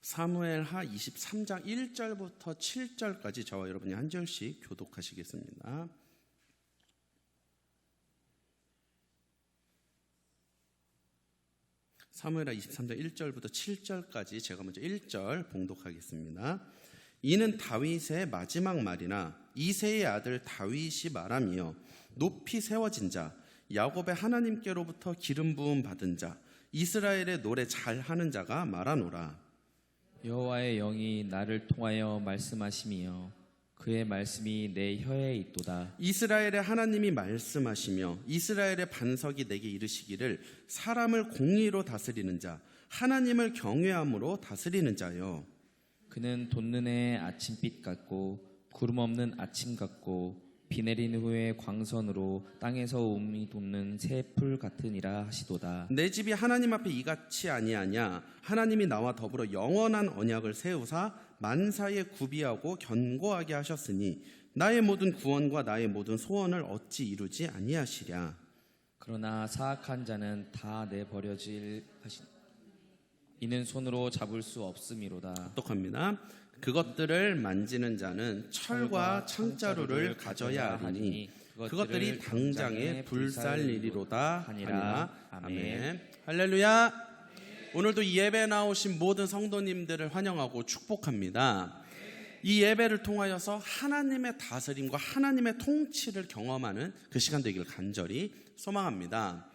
사무엘하 23장 1절부터 7절까지 저와 여러분이 한 절씩 교독하시겠습니다. 사무엘하 23장 1절부터 7절까지 제가 먼저 1절 봉독하겠습니다. 이는 다윗의 마지막 말이나 이새의 아들 다윗이 말하며 높이 세워진 자, 야곱의 하나님께로부터 기름 부음 받은 자, 이스라엘의 노래 잘하는 자가 말하노라. 여호와의 영이 나를 통하여 말씀하시며 그의 말씀이 내 혀에 있도다. 이스라엘의 하나님이 말씀하시며 이스라엘의 반석이 내게 이르시기를 사람을 공의로 다스리는 자, 하나님을 경외함으로 다스리는 자요. 그는 돋는 해의 아침빛 같고 구름 없는 아침 같고 비 내린 후에 광선으로 땅에서 움이 돋는 새 풀 같으니라 하시도다. 내 집이 하나님 앞에 이같이 아니하냐. 하나님이 나와 더불어 영원한 언약을 세우사 만사에 구비하고 견고하게 하셨으니 나의 모든 구원과 나의 모든 소원을 어찌 이루지 아니하시랴. 그러나 사악한 자는 다 내버려질 하시 이는 손으로 잡을 수 없음이로다. 똑똑합니다. 그것들을 만지는 자는 철과 창자루를 가져야 하니 그것들이 당장에 불살리리로다 하니라. 아멘. 할렐루야. 오늘도 이 예배에 나오신 모든 성도님들을 환영하고 축복합니다. 이 예배를 통하여서 하나님의 다스림과 하나님의 통치를 경험하는 그 시간 되기를 간절히 소망합니다.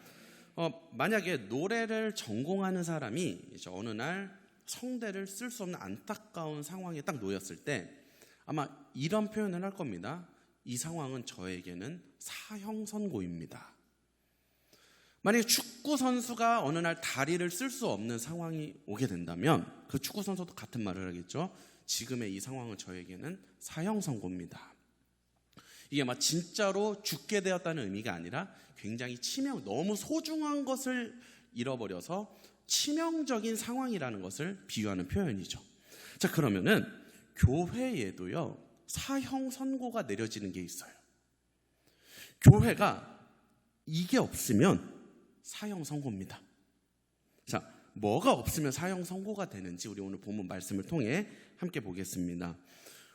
만약에 노래를 전공하는 사람이 이제 어느 날 성대를 쓸 수 없는 안타까운 상황에 딱 놓였을 때 아마 이런 표현을 할 겁니다. 이 상황은 저에게는 사형선고입니다. 만약에 축구 선수가 어느 날 다리를 쓸 수 없는 상황이 오게 된다면 그 축구 선수도 같은 말을 하겠죠. 지금의 이 상황은 저에게는 사형선고입니다. 이게 막 진짜로 죽게 되었다는 의미가 아니라 굉장히 너무 소중한 것을 잃어버려서 치명적인 상황이라는 것을 비유하는 표현이죠. 자, 그러면은 교회에도요 사형 선고가 내려지는 게 있어요. 교회가 이게 없으면 사형 선고입니다. 자, 뭐가 없으면 사형 선고가 되는지 우리 오늘 본문 말씀을 통해 함께 보겠습니다.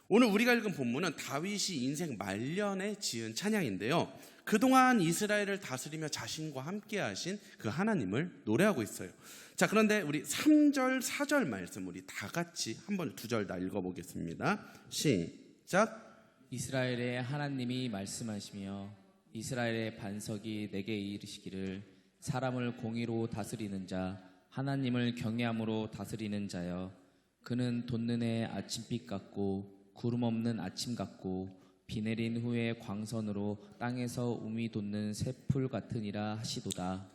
오늘 우리가 읽은 본문은 다윗이 인생 말년에 지은 찬양인데요. 그동안 이스라엘을 다스리며 자신과 함께 하신 그 하나님을 노래하고 있어요. 자, 그런데 우리 3절, 4절 말씀 우리 다 같이 한번 2절 다 읽어보겠습니다. 시작. 이스라엘의 하나님이 말씀하시며 이스라엘의 반석이 내게 이르시기를 사람을 공의로 다스리는 자, 하나님을 경외함으로 다스리는 자여. 그는 돋는 해의 아침빛 같고 구름 없는 아침 같고 비 내린 후에 광선으로 땅에서 움이 돋는 새 풀 같으니라 하시도다.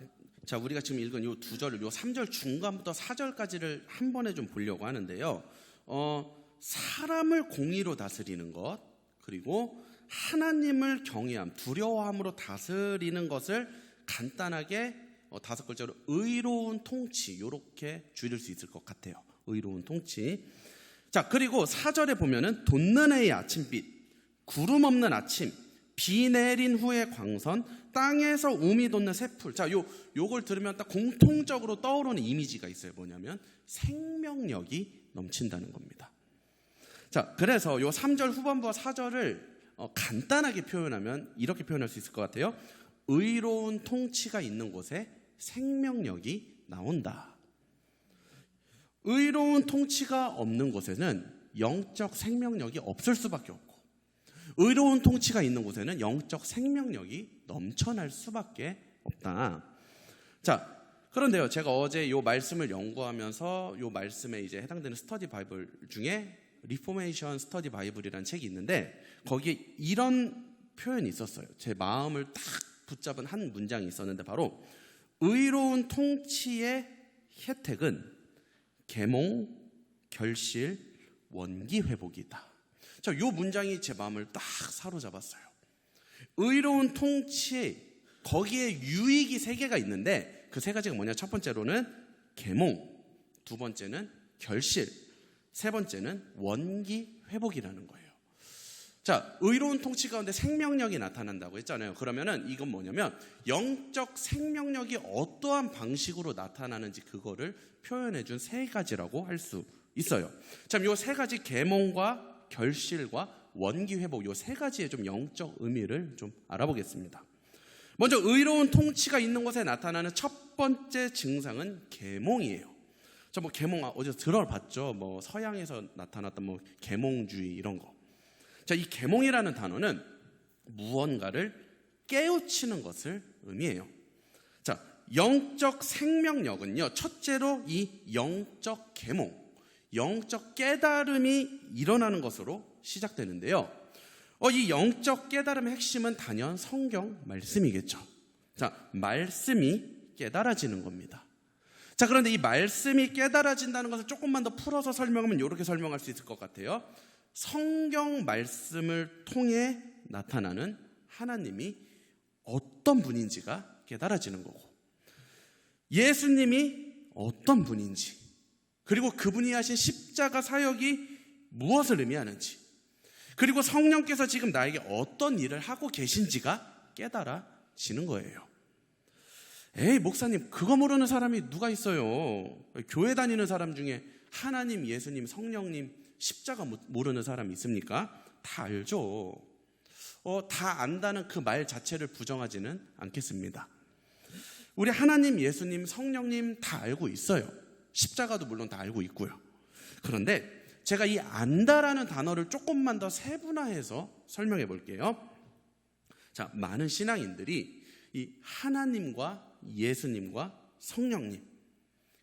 자, 우리가 지금 읽은 요 2절을 요 3절 중간부터 4절까지를 한 번에 좀 보려고 하는데요. 사람을 공의로 다스리는 것, 그리고 하나님을 경외함, 두려워함으로 다스리는 것을 간단하게 5글자로 의로운 통치, 이렇게 줄일 수 있을 것 같아요. 의로운 통치. 자, 그리고 4절에 보면은 돋는 해의 아침빛, 구름 없는 아침, 비 내린 후에 광선, 땅에서 움이 돋는 새풀. 자, 요걸 들으면 딱 공통적으로 떠오르는 이미지가 있어요. 뭐냐면 생명력이 넘친다는 겁니다. 자, 그래서 요 3절 후반부와 4절을 간단하게 표현하면 이렇게 표현할 수 있을 것 같아요. 의로운 통치가 있는 곳에 생명력이 나온다. 의로운 통치가 없는 곳에는 영적 생명력이 없을 수밖에 없고, 의로운 통치가 있는 곳에는 영적 생명력이 넘쳐날 수밖에 없다. 자, 그런데요, 제가 어제 이 말씀을 연구하면서 이 말씀에 이제 해당되는 스터디 바이블 중에 리포메이션 스터디 바이블이라는 책이 있는데 거기에 이런 표현이 있었어요. 제 마음을 딱 붙잡은 한 문장이 있었는데 바로 의로운 통치의 혜택은 계몽, 결실, 원기 회복이다. 자, 요 문장이 제 마음을 딱 사로잡았어요. 의로운 통치, 거기에 유익이 3개가 있는데 그 3가지가 뭐냐? 첫 번째로는 계몽, 두 번째는 결실, 세 번째는 원기 회복이라는 거예요. 자, 의로운 통치 가운데 생명력이 나타난다고 했잖아요. 그러면은 이건 뭐냐면 영적 생명력이 어떠한 방식으로 나타나는지 그거를 표현해 준 세 가지라고 할 수 있어요. 참, 요 세 가지 계몽과 결실과 원기 회복, 요 세 가지의 좀 영적 의미를 좀 알아보겠습니다. 먼저 의로운 통치가 있는 곳에 나타나는 첫 번째 증상은 계몽이에요. 저 뭐 계몽 어디서 들어봤죠? 뭐 서양에서 나타났던 뭐 계몽주의 이런 거. 자, 이 계몽이라는 단어는 무언가를 깨우치는 것을 의미해요. 자, 영적 생명력은요, 첫째로 이 영적 계몽, 영적 깨달음이 일어나는 것으로 시작되는데요. 이 영적 깨달음의 핵심은 단연 성경 말씀이겠죠. 자, 말씀이 깨달아지는 겁니다. 자, 그런데 이 말씀이 깨달아진다는 것을 조금만 더 풀어서 설명하면 이렇게 설명할 수 있을 것 같아요. 성경 말씀을 통해 나타나는 하나님이 어떤 분인지가 깨달아지는 거고, 예수님이 어떤 분인지, 그리고 그분이 하신 십자가 사역이 무엇을 의미하는지, 그리고 성령께서 지금 나에게 어떤 일을 하고 계신지가 깨달아지는 거예요. 에이, 목사님, 그거 모르는 사람이 누가 있어요? 교회 다니는 사람 중에 하나님, 예수님, 성령님, 십자가 모르는 사람이 있습니까? 다 알죠. 다 안다는 그 말 자체를 부정하지는 않겠습니다. 우리 하나님, 예수님, 성령님 다 알고 있어요. 십자가도 물론 다 알고 있고요. 그런데 제가 이 안다라는 단어를 조금만 더 세분화해서 설명해 볼게요. 자, 많은 신앙인들이 이 하나님과 예수님과 성령님,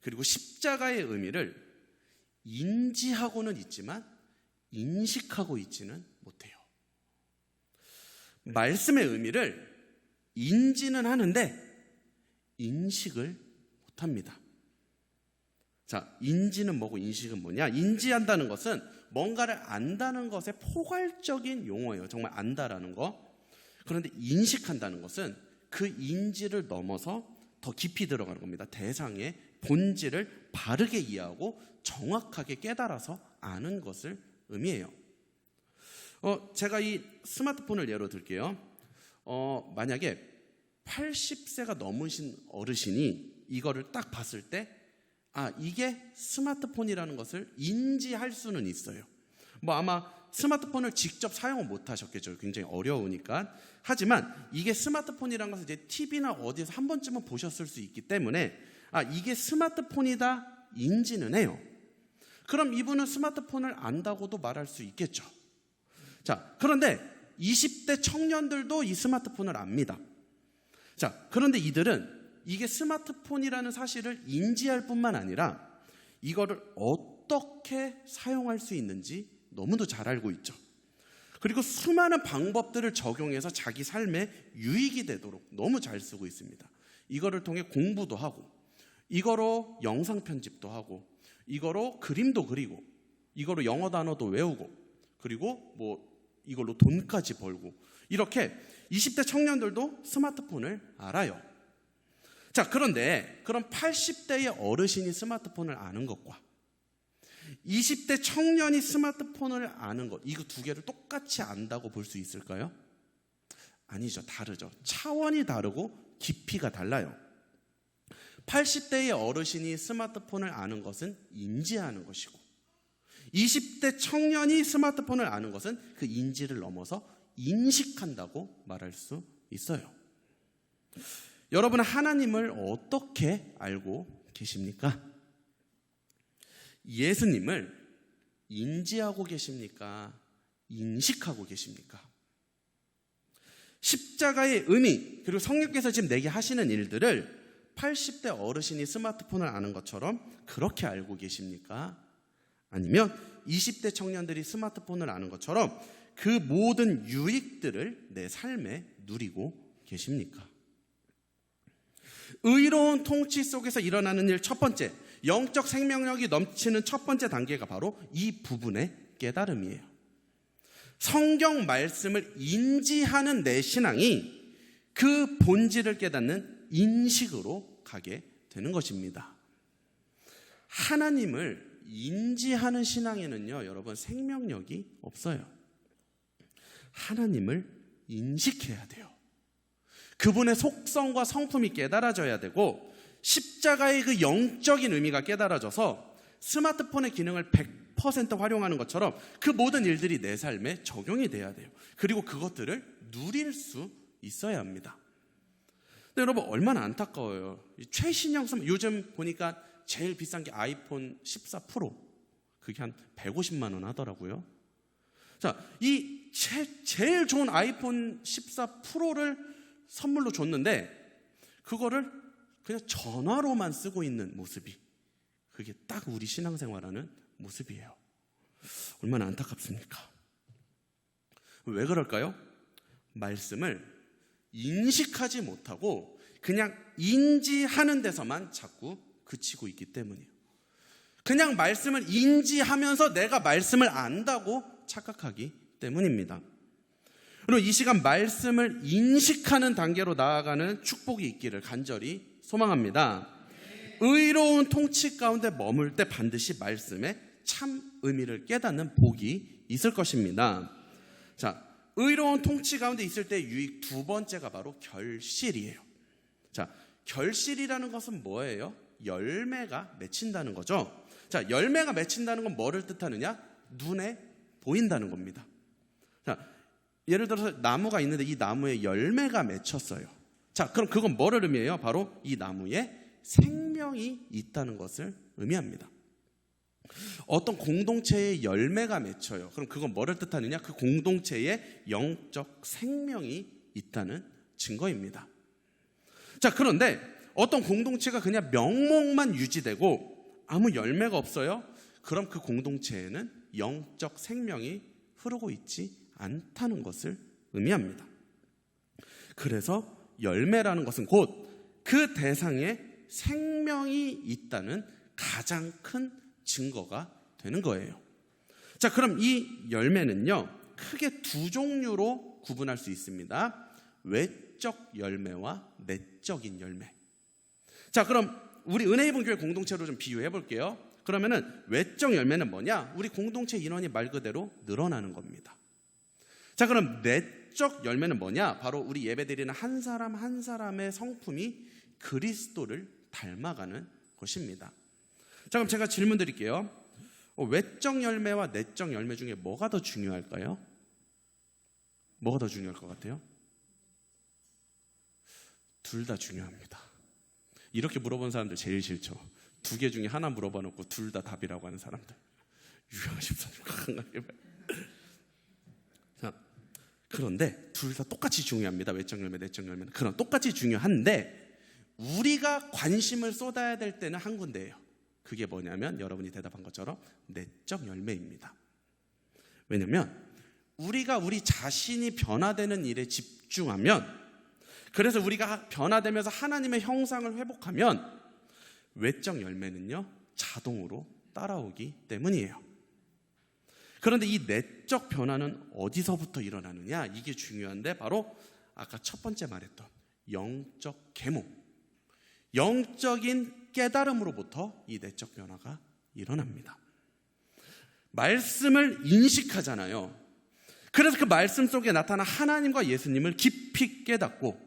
그리고 십자가의 의미를 인지하고는 있지만 인식하고 있지는 못해요. 말씀의 의미를 인지는 하는데 인식을 못합니다. 자, 인지는 뭐고 인식은 뭐냐? 인지한다는 것은 뭔가를 안다는 것의 포괄적인 용어예요. 정말 안다라는 거. 그런데 인식한다는 것은 그 인지를 넘어서 더 깊이 들어가는 겁니다. 대상의 본질을 바르게 이해하고 정확하게 깨달아서 아는 것을 의미해요. 제가 이 스마트폰을 예로 들게요. 만약에 80세가 넘으신 어르신이 이거를 딱 봤을 때, 이게 스마트폰이라는 것을 인지할 수는 있어요. 뭐 아마 스마트폰을 직접 사용은 못 하셨겠죠. 굉장히 어려우니까. 하지만 이게 스마트폰이라는 것을 이제 TV나 어디서 한 번쯤은 보셨을 수 있기 때문에 이게 스마트폰이다 인지는 해요. 그럼 이분은 스마트폰을 안다고도 말할 수 있겠죠. 자, 그런데 20대 청년들도 이 스마트폰을 압니다. 자, 그런데 이들은 이게 스마트폰이라는 사실을 인지할 뿐만 아니라 이거를 어떻게 사용할 수 있는지 너무도 잘 알고 있죠. 그리고 수많은 방법들을 적용해서 자기 삶에 유익이 되도록 너무 잘 쓰고 있습니다. 이거를 통해 공부도 하고, 이거로 영상 편집도 하고, 이거로 그림도 그리고, 이거로 영어 단어도 외우고, 그리고 뭐 이걸로 돈까지 벌고, 이렇게 20대 청년들도 스마트폰을 알아요. 자, 그런데 그럼 80대의 어르신이 스마트폰을 아는 것과 20대 청년이 스마트폰을 아는 것, 이거 두 개를 똑같이 안다고 볼 수 있을까요? 아니죠. 다르죠. 차원이 다르고 깊이가 달라요. 80대의 어르신이 스마트폰을 아는 것은 인지하는 것이고, 20대 청년이 스마트폰을 아는 것은 그 인지를 넘어서 인식한다고 말할 수 있어요. 여러분은 하나님을 어떻게 알고 계십니까? 예수님을 인지하고 계십니까? 인식하고 계십니까? 십자가의 의미, 그리고 성령께서 지금 내게 하시는 일들을 80대 어르신이 스마트폰을 아는 것처럼 그렇게 알고 계십니까? 아니면 20대 청년들이 스마트폰을 아는 것처럼 그 모든 유익들을 내 삶에 누리고 계십니까? 의로운 통치 속에서 일어나는 일 첫 번째, 영적 생명력이 넘치는 첫 번째 단계가 바로 이 부분의 깨달음이에요. 성경 말씀을 인지하는 내 신앙이 그 본질을 깨닫는 인식으로 가게 되는 것입니다. 하나님을 인지하는 신앙에는요, 여러분, 생명력이 없어요. 하나님을 인식해야 돼요. 그분의 속성과 성품이 깨달아져야 되고 십자가의 그 영적인 의미가 깨달아져서 스마트폰의 기능을 100% 활용하는 것처럼 그 모든 일들이 내 삶에 적용이 돼야 돼요. 그리고 그것들을 누릴 수 있어야 합니다. 근데 여러분 얼마나 안타까워요. 최신형 요즘 보니까 제일 비싼 게 아이폰 14 프로, 그게 한 150만 원 하더라고요. 자, 이 제일 좋은 아이폰 14 프로를 선물로 줬는데 그거를 그냥 전화로만 쓰고 있는 모습이, 그게 딱 우리 신앙생활하는 모습이에요. 얼마나 안타깝습니까? 왜 그럴까요? 말씀을 인식하지 못하고 그냥 인지하는 데서만 자꾸 그치고 있기 때문이에요. 그냥 말씀을 인지하면서 내가 말씀을 안다고 착각하기 때문입니다. 그리고 이 시간 말씀을 인식하는 단계로 나아가는 축복이 있기를 간절히 소망합니다. 의로운 통치 가운데 머물 때 반드시 말씀의 참 의미를 깨닫는 복이 있을 것입니다. 자, 의로운 통치 가운데 있을 때 유익 두 번째가 바로 결실이에요. 자, 결실이라는 것은 뭐예요? 열매가 맺힌다는 거죠. 자, 열매가 맺힌다는 건 뭐를 뜻하느냐? 눈에 보인다는 겁니다. 자, 예를 들어서 나무가 있는데 이 나무에 열매가 맺혔어요. 자, 그럼 그건 뭐를 의미해요? 바로 이 나무에 생명이 있다는 것을 의미합니다. 어떤 공동체에 열매가 맺혀요. 그럼 그건 뭐를 뜻하느냐? 그 공동체에 영적 생명이 있다는 증거입니다. 자, 그런데 어떤 공동체가 그냥 명목만 유지되고 아무 열매가 없어요? 그럼 그 공동체에는 영적 생명이 흐르고 있지 않다는 것을 의미합니다. 그래서 열매라는 것은 곧 그 대상에 생명이 있다는 가장 큰 증거가 되는 거예요. 자, 그럼 이 열매는요, 크게 두 종류로 구분할 수 있습니다. 외적 열매와 내적인 열매. 자, 그럼 우리 은혜 입은 교회 공동체로 좀 비유해 볼게요. 그러면은 외적 열매는 뭐냐? 우리 공동체 인원이 말 그대로 늘어나는 겁니다. 자, 그럼 내적 열매는 뭐냐? 바로 우리 예배드리는 한 사람 한 사람의 성품이 그리스도를 닮아가는 것입니다. 자, 그럼 제가 질문 드릴게요. 외적 열매와 내적 열매 중에 뭐가 더 중요할까요? 뭐가 더 중요할 것 같아요? 둘 다 중요합니다. 이렇게 물어본 사람들 제일 싫죠. 두 개 중에 하나 물어봐 놓고 둘 다 답이라고 하는 사람들. 유명한 집사님 강하게 봐요. 자, 그런데 둘 다 똑같이 중요합니다. 외적 열매, 내적 열매는. 그럼 똑같이 중요한데 우리가 관심을 쏟아야 될 때는 한 군데예요. 그게 뭐냐면 여러분이 대답한 것처럼 내적 열매입니다. 왜냐면 우리가 우리 자신이 변화되는 일에 집중하면, 그래서 우리가 변화되면서 하나님의 형상을 회복하면 외적 열매는요 자동으로 따라오기 때문이에요. 그런데 이 내적 변화는 어디서부터 일어나느냐? 이게 중요한데 바로 아까 첫 번째 말했던 영적 계몽, 영적인 깨달음으로부터 이 내적 변화가 일어납니다. 말씀을 인식하잖아요. 그래서 그 말씀 속에 나타난 하나님과 예수님을 깊이 깨닫고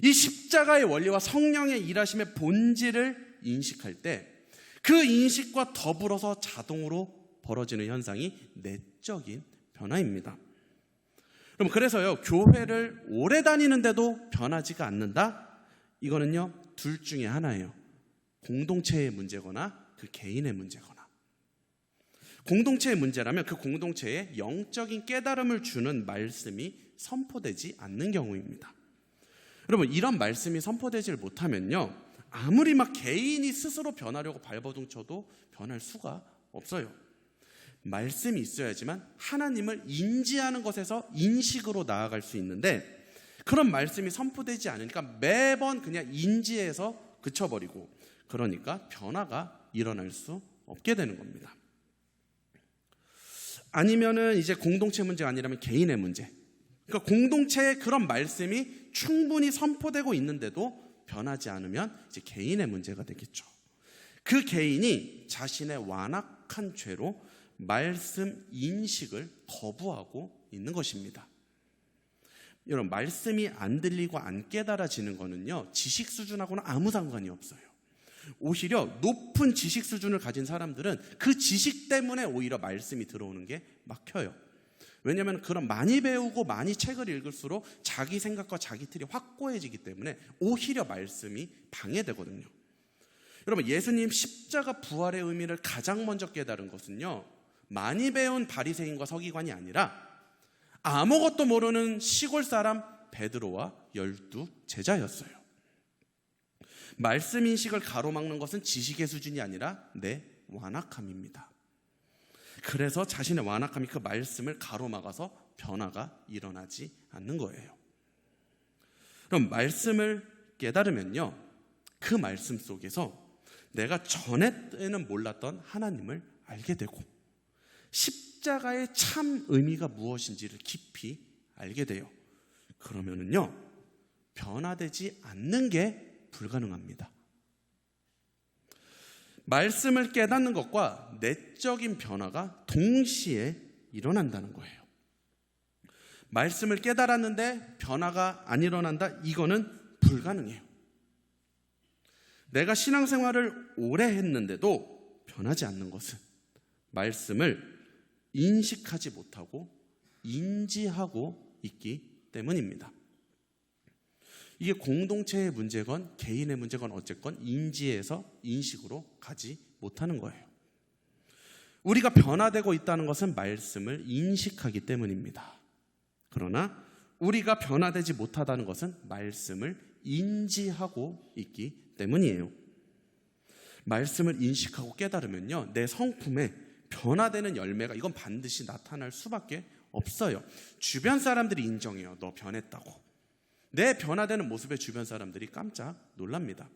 이 십자가의 원리와 성령의 일하심의 본질을 인식할 때 그 인식과 더불어서 자동으로 벌어지는 현상이 내적인 변화입니다. 그럼 그래서요, 교회를 오래 다니는데도 변하지가 않는다? 이거는요 둘 중에 하나예요. 공동체의 문제거나 그 개인의 문제거나. 공동체의 문제라면 그 공동체에 영적인 깨달음을 주는 말씀이 선포되지 않는 경우입니다. 여러분, 이런 말씀이 선포되질 못하면요 아무리 막 개인이 스스로 변하려고 발버둥 쳐도 변할 수가 없어요. 말씀이 있어야지만 하나님을 인지하는 것에서 인식으로 나아갈 수 있는데, 그런 말씀이 선포되지 않으니까 매번 그냥 인지해서 그쳐버리고, 그러니까 변화가 일어날 수 없게 되는 겁니다. 아니면은 이제 공동체 문제가 아니라면 개인의 문제. 그러니까 공동체에 그런 말씀이 충분히 선포되고 있는데도 변하지 않으면 이제 개인의 문제가 되겠죠. 그 개인이 자신의 완악한 죄로 말씀 인식을 거부하고 있는 것입니다. 여러분, 말씀이 안 들리고 안 깨달아지는 거는요, 지식 수준하고는 아무 상관이 없어요. 오히려 높은 지식 수준을 가진 사람들은 그 지식 때문에 오히려 말씀이 들어오는 게 막혀요. 왜냐하면 그런 많이 배우고 많이 책을 읽을수록 자기 생각과 자기 틀이 확고해지기 때문에 오히려 말씀이 방해되거든요. 여러분, 예수님 십자가 부활의 의미를 가장 먼저 깨달은 것은요, 많이 배운 바리새인과 서기관이 아니라 아무것도 모르는 시골 사람 베드로와 12 제자였어요. 말씀 인식을 가로막는 것은 지식의 수준이 아니라 내 완악함입니다. 그래서 자신의 완악함이 그 말씀을 가로막아서 변화가 일어나지 않는 거예요. 그럼 말씀을 깨달으면요, 그 말씀 속에서 내가 전에는 몰랐던 하나님을 알게 되고 십자가의 참 의미가 무엇인지를 깊이 알게 돼요. 그러면은요, 변화되지 않는 게 불가능합니다. 말씀을 깨닫는 것과 내적인 변화가 동시에 일어난다는 거예요. 말씀을 깨달았는데 변화가 안 일어난다? 이거는 불가능해요. 내가 신앙생활을 오래 했는데도 변하지 않는 것은 말씀을 인식하지 못하고 인지하고 있기 때문입니다. 이게 공동체의 문제건 개인의 문제건 어쨌건 인지에서 인식으로 가지 못하는 거예요. 우리가 변화되고 있다는 것은 말씀을 인식하기 때문입니다. 그러나 우리가 변화되지 못하다는 것은 말씀을 인지하고 있기 때문이에요. 말씀을 인식하고 깨달으면요, 내 성품에 변화되는 열매가 이건 반드시 나타날 수밖에 없어요. 주변 사람들이 인정해요. 너 변했다고. 내 변화되는 모습에 주변 사람들이 깜짝 놀랍니다.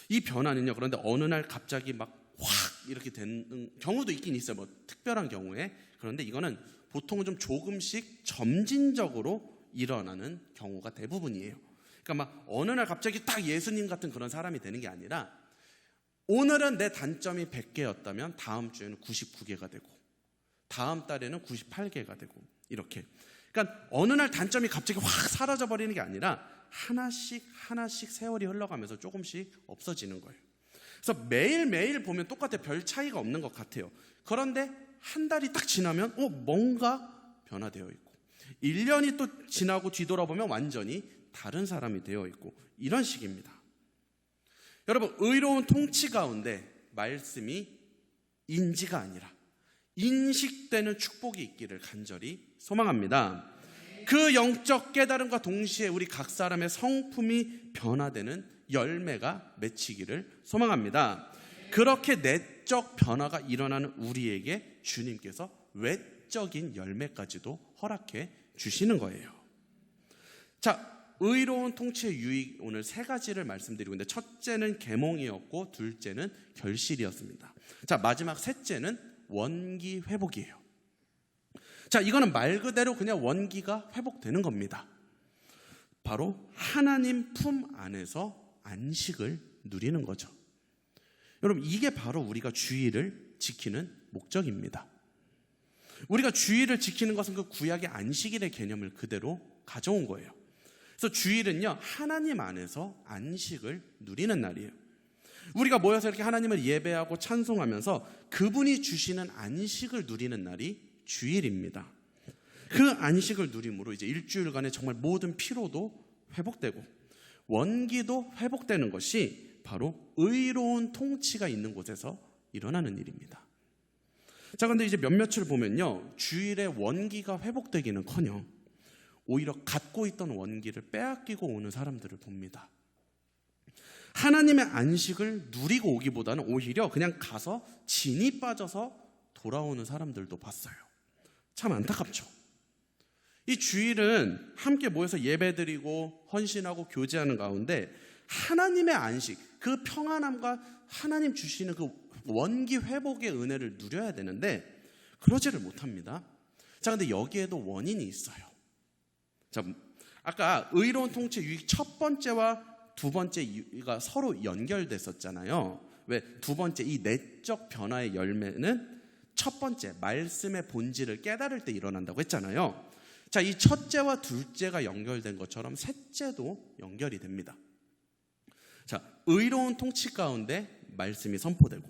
이 변화는요, 그런데 어느 날 갑자기 막 확 이렇게 되는 경우도 있긴 있어요. 뭐 특별한 경우에. 그런데 이거는 보통은 좀 조금씩 점진적으로 일어나는 경우가 대부분이에요. 그러니까 막 어느 날 갑자기 딱 예수님 같은 그런 사람이 되는 게 아니라 오늘은 내 단점이 100개였다면 다음 주에는 99개가 되고 다음 달에는 98개가 되고 이렇게. 그러니까 어느 날 단점이 갑자기 확 사라져버리는 게 아니라 하나씩 세월이 흘러가면서 조금씩 없어지는 거예요. 그래서 매일매일 보면 똑같아요. 별 차이가 없는 것 같아요. 그런데 한 달이 딱 지나면 뭔가 변화되어 있고 1년이 또 지나고 뒤돌아보면 완전히 다른 사람이 되어 있고 이런 식입니다. 여러분, 의로운 통치 가운데 말씀이 인지가 아니라 인식되는 축복이 있기를 간절히 소망합니다. 그 영적 깨달음과 동시에 우리 각 사람의 성품이 변화되는 열매가 맺히기를 소망합니다. 그렇게 내적 변화가 일어나는 우리에게 주님께서 외적인 열매까지도 허락해 주시는 거예요. 자, 의로운 통치의 유익, 오늘 3가지를 말씀드리고 있는데 첫째는 계몽이었고 둘째는 결실이었습니다. 자, 마지막 셋째는 원기 회복이에요. 자, 이거는 말 그대로 그냥 원기가 회복되는 겁니다. 바로 하나님 품 안에서 안식을 누리는 거죠. 여러분, 이게 바로 우리가 주일을 지키는 목적입니다. 우리가 주일을 지키는 것은 그 구약의 안식일의 개념을 그대로 가져온 거예요. 그래서 주일은요, 하나님 안에서 안식을 누리는 날이에요. 우리가 모여서 이렇게 하나님을 예배하고 찬송하면서 그분이 주시는 안식을 누리는 날이 주일입니다. 그 안식을 누림으로 이제 일주일간의 정말 모든 피로도 회복되고 원기도 회복되는 것이 바로 의로운 통치가 있는 곳에서 일어나는 일입니다. 자, 그런데 이제 몇몇을 보면요, 주일에 원기가 회복되기는커녕 오히려 갖고 있던 원기를 빼앗기고 오는 사람들을 봅니다. 하나님의 안식을 누리고 오기보다는 오히려 그냥 가서 진이 빠져서 돌아오는 사람들도 봤어요. 참 안타깝죠. 이 주일은 함께 모여서 예배드리고 헌신하고 교제하는 가운데 하나님의 안식, 그 평안함과 하나님 주시는 그 원기 회복의 은혜를 누려야 되는데 그러지를 못합니다. 자, 근데 여기에도 원인이 있어요. 자, 아까 의로운 통치 유익 첫 번째와 두 번째 이유가 서로 연결됐었잖아요. 왜? 두 번째 이 내적 변화의 열매는 첫 번째 말씀의 본질을 깨달을 때 일어난다고 했잖아요. 자, 이 첫째와 둘째가 연결된 것처럼 셋째도 연결이 됩니다. 자, 의로운 통치 가운데 말씀이 선포되고,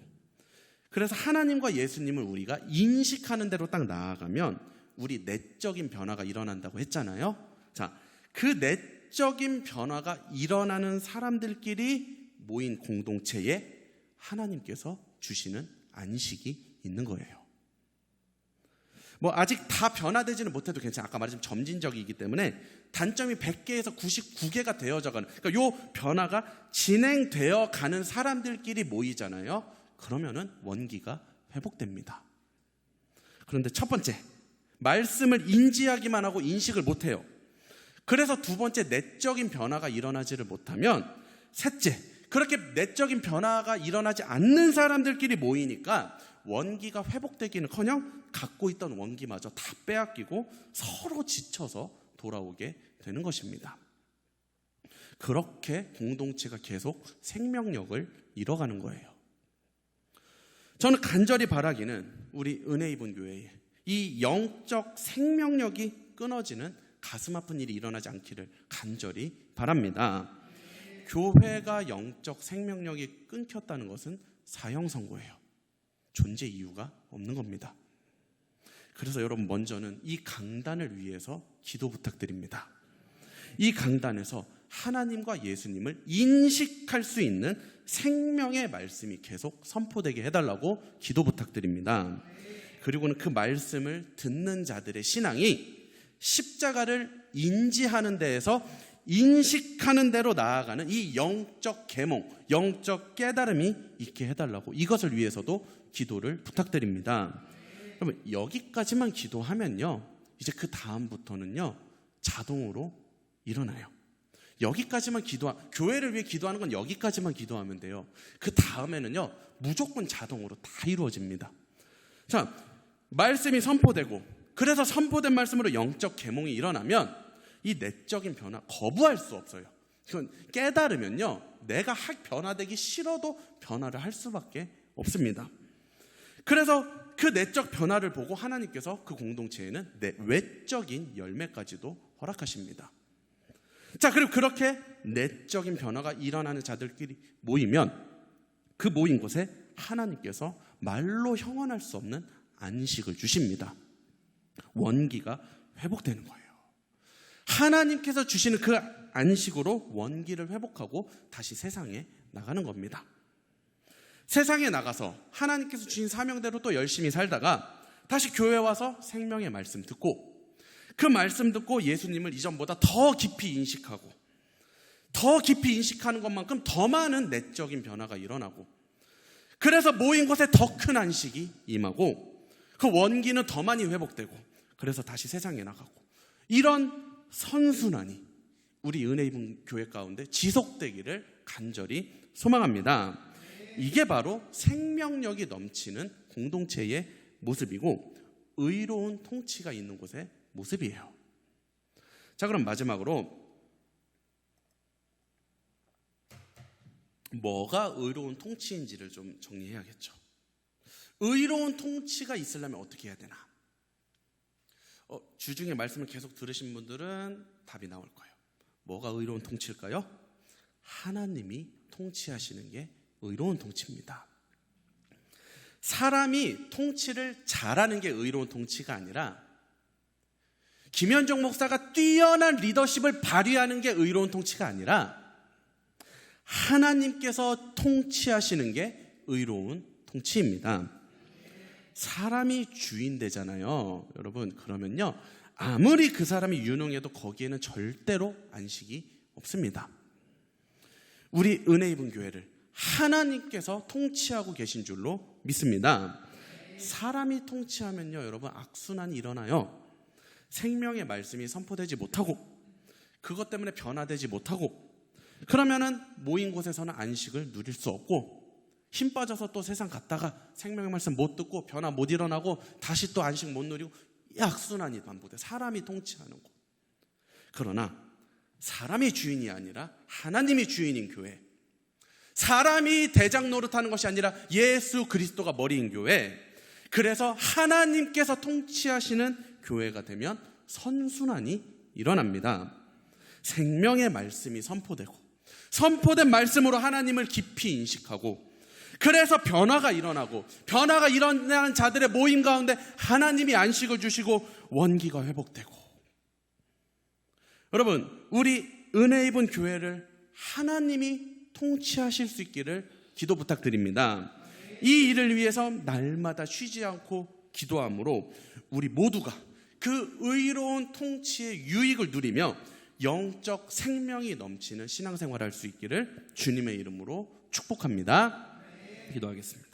그래서 하나님과 예수님을 우리가 인식하는 대로 딱 나아가면 우리 내적인 변화가 일어난다고 했잖아요. 자, 그 내적인 변화가 일어나는 사람들끼리 모인 공동체에 하나님께서 주시는 안식이 있는 거예요. 뭐 아직 다 변화되지는 못해도 괜찮아요. 아까 말했지만 점진적이기 때문에 단점이 100개에서 99개가 되어져가는, 그러니까 요 변화가 진행되어 가는 사람들끼리 모이잖아요. 그러면은 원기가 회복됩니다. 그런데 첫 번째, 말씀을 인지하기만 하고 인식을 못해요. 그래서 두 번째, 내적인 변화가 일어나지를 못하면, 셋째, 그렇게 내적인 변화가 일어나지 않는 사람들끼리 모이니까 원기가 회복되기는커녕 갖고 있던 원기마저 다 빼앗기고 서로 지쳐서 돌아오게 되는 것입니다. 그렇게 공동체가 계속 생명력을 잃어가는 거예요. 저는 간절히 바라기는 우리 은혜 입은 교회에 이 영적 생명력이 끊어지는 가슴 아픈 일이 일어나지 않기를 간절히 바랍니다. 교회가 영적 생명력이 끊겼다는 것은 사형선고예요. 존재 이유가 없는 겁니다. 그래서 여러분, 먼저는 이 강단을 위해서 기도 부탁드립니다. 이 강단에서 하나님과 예수님을 인식할 수 있는 생명의 말씀이 계속 선포되게 해달라고 기도 부탁드립니다. 그리고는 그 말씀을 듣는 자들의 신앙이 십자가를 인지하는 데에서 인식하는 대로 나아가는 이 영적 계몽, 영적 깨달음이 있게 해달라고, 이것을 위해서도 기도를 부탁드립니다. 그러면 여기까지만 기도하면요, 이제 그 다음부터는요 자동으로 일어나요. 여기까지만 교회를 위해 기도하는 건 여기까지만 기도하면 돼요. 그 다음에는요 무조건 자동으로 다 이루어집니다. 자, 말씀이 선포되고, 그래서 선포된 말씀으로 영적 계몽이 일어나면 이 내적인 변화 거부할 수 없어요. 그건 깨달으면요 내가 변화되기 싫어도 변화를 할 수밖에 없습니다. 그래서 그 내적 변화를 보고 하나님께서 그 공동체에는 외적인 열매까지도 허락하십니다. 자, 그리고 그렇게 내적인 변화가 일어나는 자들끼리 모이면 그 모인 곳에 하나님께서 말로 형언할 수 없는 안식을 주십니다. 원기가 회복되는 거예요. 하나님께서 주시는 그 안식으로 원기를 회복하고 다시 세상에 나가는 겁니다. 세상에 나가서 하나님께서 주신 사명대로 또 열심히 살다가 다시 교회 와서 생명의 말씀 듣고, 그 말씀 듣고 예수님을 이전보다 더 깊이 인식하고, 더 깊이 인식하는 것만큼 더 많은 내적인 변화가 일어나고, 그래서 모인 곳에 더 큰 안식이 임하고, 그 원기는 더 많이 회복되고, 그래서 다시 세상에 나가고, 이런 선순환이 우리 은혜 입은 교회 가운데 지속되기를 간절히 소망합니다. 이게 바로 생명력이 넘치는 공동체의 모습이고 의로운 통치가 있는 곳의 모습이에요. 자, 그럼 마지막으로 뭐가 의로운 통치인지를 좀 정리해야겠죠. 의로운 통치가 있으려면 어떻게 해야 되나? 주중에 말씀을 계속 들으신 분들은 답이 나올 거예요. 뭐가 의로운 통치일까요? 하나님이 통치하시는 게 의로운 통치입니다. 사람이 통치를 잘하는 게 의로운 통치가 아니라 김현종 목사가 뛰어난 리더십을 발휘하는 게 의로운 통치가 아니라 하나님께서 통치하시는 게 의로운 통치입니다. 사람이 주인 되잖아요, 여러분. 그러면요 아무리 그 사람이 유능해도 거기에는 절대로 안식이 없습니다. 우리 은혜 입은 교회를 하나님께서 통치하고 계신 줄로 믿습니다. 사람이 통치하면요 여러분 악순환이 일어나요. 생명의 말씀이 선포되지 못하고, 그것 때문에 변화되지 못하고, 그러면은 모인 곳에서는 안식을 누릴 수 없고, 힘 빠져서 또 세상 갔다가 생명의 말씀 못 듣고 변화 못 일어나고 다시 또 안식 못 누리고, 이 악순환이 반복돼. 사람이 통치하는 곳. 그러나 사람이 주인이 아니라 하나님이 주인인 교회, 사람이 대장 노릇하는 것이 아니라 예수 그리스도가 머리인 교회, 그래서 하나님께서 통치하시는 교회가 되면 선순환이 일어납니다. 생명의 말씀이 선포되고 선포된 말씀으로 하나님을 깊이 인식하고 그래서 변화가 일어나고 변화가 일어난 자들의 모임 가운데 하나님이 안식을 주시고 원기가 회복되고 여러분 우리 은혜 입은 교회를 하나님이 통치하실 수 있기를 기도 부탁드립니다. 이 일을 위해서 날마다 쉬지 않고 기도함으로 우리 모두가 그 의로운 통치의 유익을 누리며 영적 생명이 넘치는 신앙생활을 할 수 있기를 주님의 이름으로 축복합니다. 기도하겠습니다.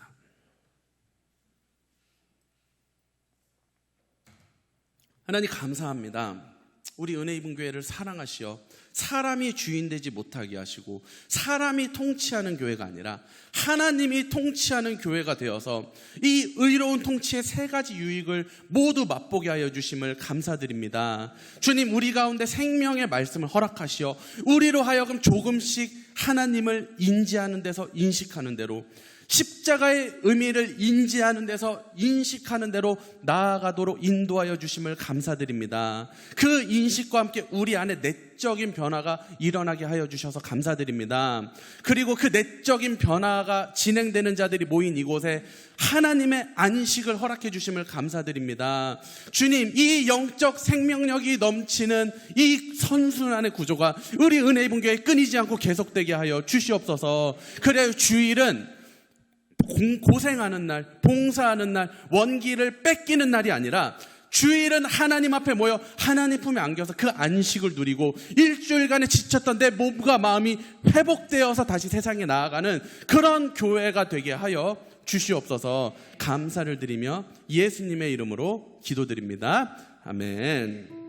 하나님 감사합니다. 우리 은혜 입은 교회를 사랑하시어 사람이 주인 되지 못하게 하시고 사람이 통치하는 교회가 아니라 하나님이 통치하는 교회가 되어서 이 의로운 통치의 세 가지 유익을 모두 맛보게 하여 주심을 감사드립니다. 주님 우리 가운데 생명의 말씀을 허락하시어 우리로 하여금 조금씩 하나님을 인지하는 데서 인식하는 대로 십자가의 의미를 인지하는 데서 인식하는 대로 나아가도록 인도하여 주심을 감사드립니다. 그 인식과 함께 우리 안에 내적인 변화가 일어나게 하여 주셔서 감사드립니다. 그리고 그 내적인 변화가 진행되는 자들이 모인 이곳에 하나님의 안식을 허락해 주심을 감사드립니다. 주님 이 영적 생명력이 넘치는 이 선순환의 구조가 우리 은혜 입은 교회에 끊이지 않고 계속되게 하여 주시옵소서. 그래야 주일은 고생하는 날, 봉사하는 날, 원기를 뺏기는 날이 아니라 주일은 하나님 앞에 모여 하나님 품에 안겨서 그 안식을 누리고 일주일간에 지쳤던 내 몸과 마음이 회복되어서 다시 세상에 나아가는 그런 교회가 되게 하여 주시옵소서. 감사를 드리며 예수님의 이름으로 기도드립니다. 아멘.